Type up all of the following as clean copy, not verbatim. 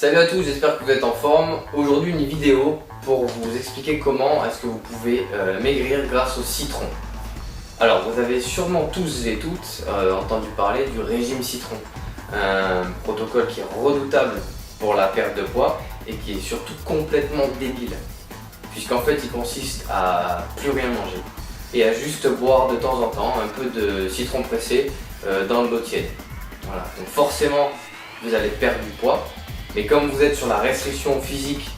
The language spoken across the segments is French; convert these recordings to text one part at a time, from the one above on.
Salut à tous, j'espère que vous êtes en forme. Aujourd'hui une vidéo pour vous expliquer comment est-ce que vous pouvez maigrir grâce au citron. Alors vous avez sûrement tous et toutes entendu parler du régime citron. Un protocole qui est redoutable pour la perte de poids et qui est surtout complètement débile. Puisqu'en fait il consiste à plus rien manger et à juste boire de temps en temps un peu de citron pressé dans de l'eau tiède. Voilà. Donc forcément vous allez perdre du poids. Mais comme vous êtes sur la restriction physique,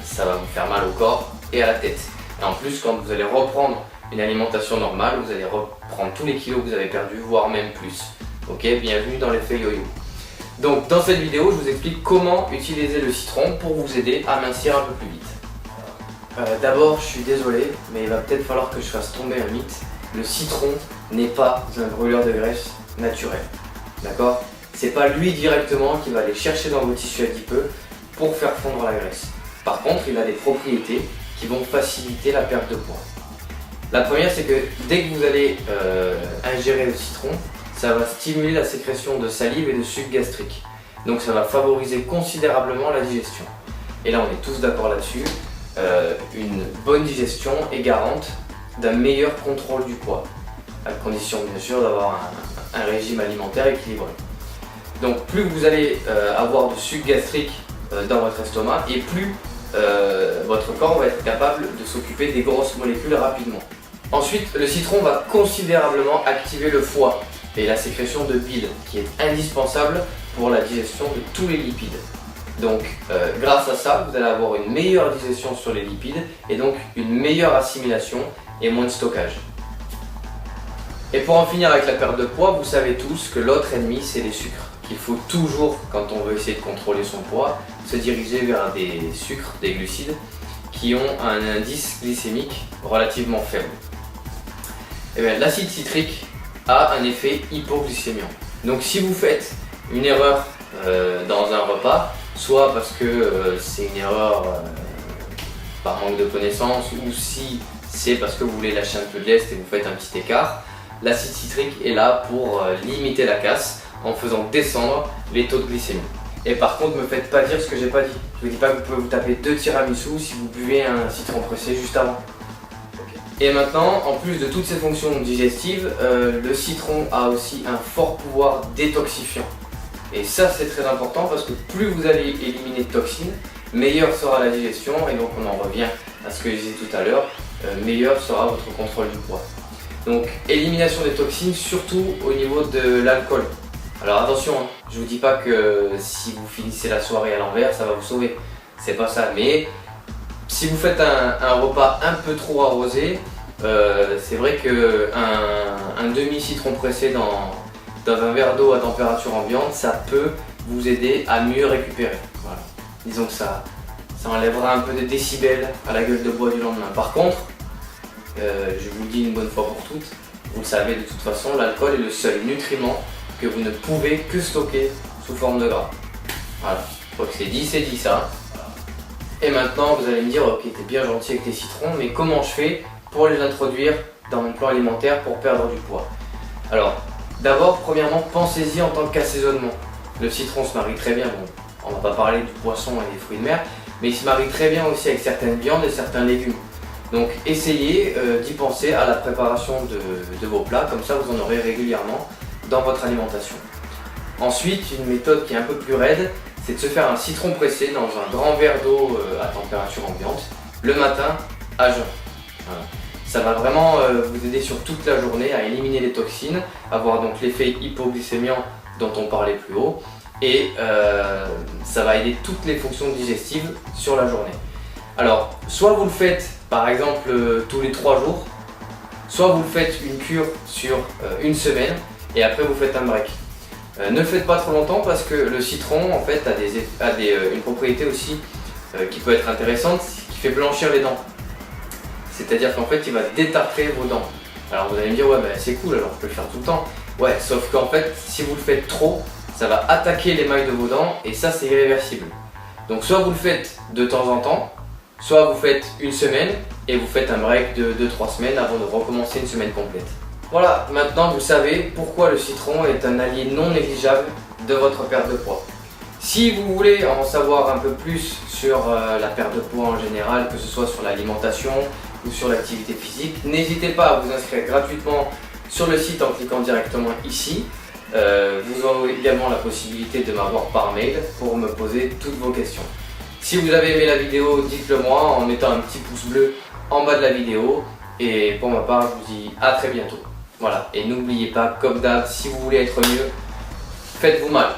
ça va vous faire mal au corps et à la tête. Et en plus, quand vous allez reprendre une alimentation normale, vous allez reprendre tous les kilos que vous avez perdus, voire même plus. Ok, bienvenue dans l'effet yo-yo. Donc dans cette vidéo, je vous explique comment utiliser le citron pour vous aider à mincir un peu plus vite. D'abord, je suis désolé, mais il va peut-être falloir que je fasse tomber un mythe. Le citron n'est pas un brûleur de graisse naturel. D'accord ? C'est pas lui directement qui va aller chercher dans vos tissus adipeux pour faire fondre la graisse. Par contre, il a des propriétés qui vont faciliter la perte de poids. La première, c'est que dès que vous allez ingérer le citron, ça va stimuler la sécrétion de salive et de suc gastrique. Donc ça va favoriser considérablement la digestion. Et là, on est tous d'accord là-dessus. Une bonne digestion est garante d'un meilleur contrôle du poids, à condition bien sûr d'avoir un régime alimentaire équilibré. Donc plus vous allez avoir de suc gastrique dans votre estomac et plus votre corps va être capable de s'occuper des grosses molécules rapidement. Ensuite, le citron va considérablement activer le foie et la sécrétion de bile qui est indispensable pour la digestion de tous les lipides. Donc grâce à ça, vous allez avoir une meilleure digestion sur les lipides et donc une meilleure assimilation et moins de stockage. Et pour en finir avec la perte de poids, vous savez tous que l'autre ennemi c'est les sucres. Qu'il faut toujours, quand on veut essayer de contrôler son poids, se diriger vers des sucres, des glucides, qui ont un indice glycémique relativement faible. Et bien, l'acide citrique a un effet hypoglycémiant. Donc si vous faites une erreur dans un repas, soit parce que c'est une erreur par manque de connaissance, ou si c'est parce que vous voulez lâcher un peu de lest et vous faites un petit écart, l'acide citrique est là pour limiter la casse, en faisant descendre les taux de glycémie. Et par contre, ne me faites pas dire ce que j'ai pas dit. Je vous dis pas que vous pouvez vous taper 2 tiramisu si vous buvez un citron pressé juste avant. Okay. Et maintenant, en plus de toutes ces fonctions digestives, le citron a aussi un fort pouvoir détoxifiant. Et ça, c'est très important parce que plus vous allez éliminer de toxines, meilleure sera la digestion. Et donc, on en revient à ce que je disais tout à l'heure, meilleur sera votre contrôle du poids. Donc, élimination des toxines, surtout au niveau de l'alcool. Alors attention, hein, je vous dis pas que si vous finissez la soirée à l'envers, ça va vous sauver. C'est pas ça. Mais si vous faites un repas un peu trop arrosé, c'est vrai qu'un demi-citron pressé dans un verre d'eau à température ambiante, ça peut vous aider à mieux récupérer. Voilà. Disons que ça enlèvera un peu de décibels à la gueule de bois du lendemain. Par contre, je vous le dis une bonne fois pour toutes, vous le savez de toute façon, l'alcool est le seul nutriment que vous ne pouvez que stocker sous forme de gras. Voilà, je crois que c'est dit ça. Et maintenant vous allez me dire, ok, t'es bien gentil avec tes citrons, mais comment je fais pour les introduire dans mon plan alimentaire pour perdre du poids? Alors, d'abord, premièrement, pensez-y en tant qu'assaisonnement. Le citron se marie très bien, bon, on va pas parler du poisson et des fruits de mer, mais il se marie très bien aussi avec certaines viandes et certains légumes. Donc essayez d'y penser à la préparation de vos plats, comme ça vous en aurez régulièrement dans votre alimentation. Ensuite, une méthode qui est un peu plus raide, c'est de se faire un citron pressé dans un grand verre d'eau à température ambiante le matin à jeun. Voilà. Ça va vraiment vous aider sur toute la journée à éliminer les toxines, avoir donc l'effet hypoglycémiant dont on parlait plus haut, et ça va aider toutes les fonctions digestives sur la journée. Alors, soit vous le faites par exemple tous les 3 jours, soit vous le faites une cure sur une semaine, et après vous faites un break. Ne le faites pas trop longtemps parce que le citron en fait a une propriété aussi qui peut être intéressante, qui fait blanchir les dents. C'est-à-dire qu'en fait il va détartrer vos dents. Alors vous allez me dire ouais ben c'est cool alors je peux le faire tout le temps. Ouais, sauf qu'en fait si vous le faites trop, ça va attaquer l'émail de vos dents et ça c'est irréversible. Donc soit vous le faites de temps en temps, soit vous faites une semaine et vous faites un break de 2-3 semaines avant de recommencer une semaine complète. Voilà, maintenant vous savez pourquoi le citron est un allié non négligeable de votre perte de poids. Si vous voulez en savoir un peu plus sur la perte de poids en général, que ce soit sur l'alimentation ou sur l'activité physique, n'hésitez pas à vous inscrire gratuitement sur le site en cliquant directement ici. Vous aurez également la possibilité de m'avoir par mail pour me poser toutes vos questions. Si vous avez aimé la vidéo, dites-le moi en mettant un petit pouce bleu en bas de la vidéo. Et pour ma part, je vous dis à très bientôt. Voilà, et n'oubliez pas, comme d'hab, si vous voulez être mieux, faites-vous mal.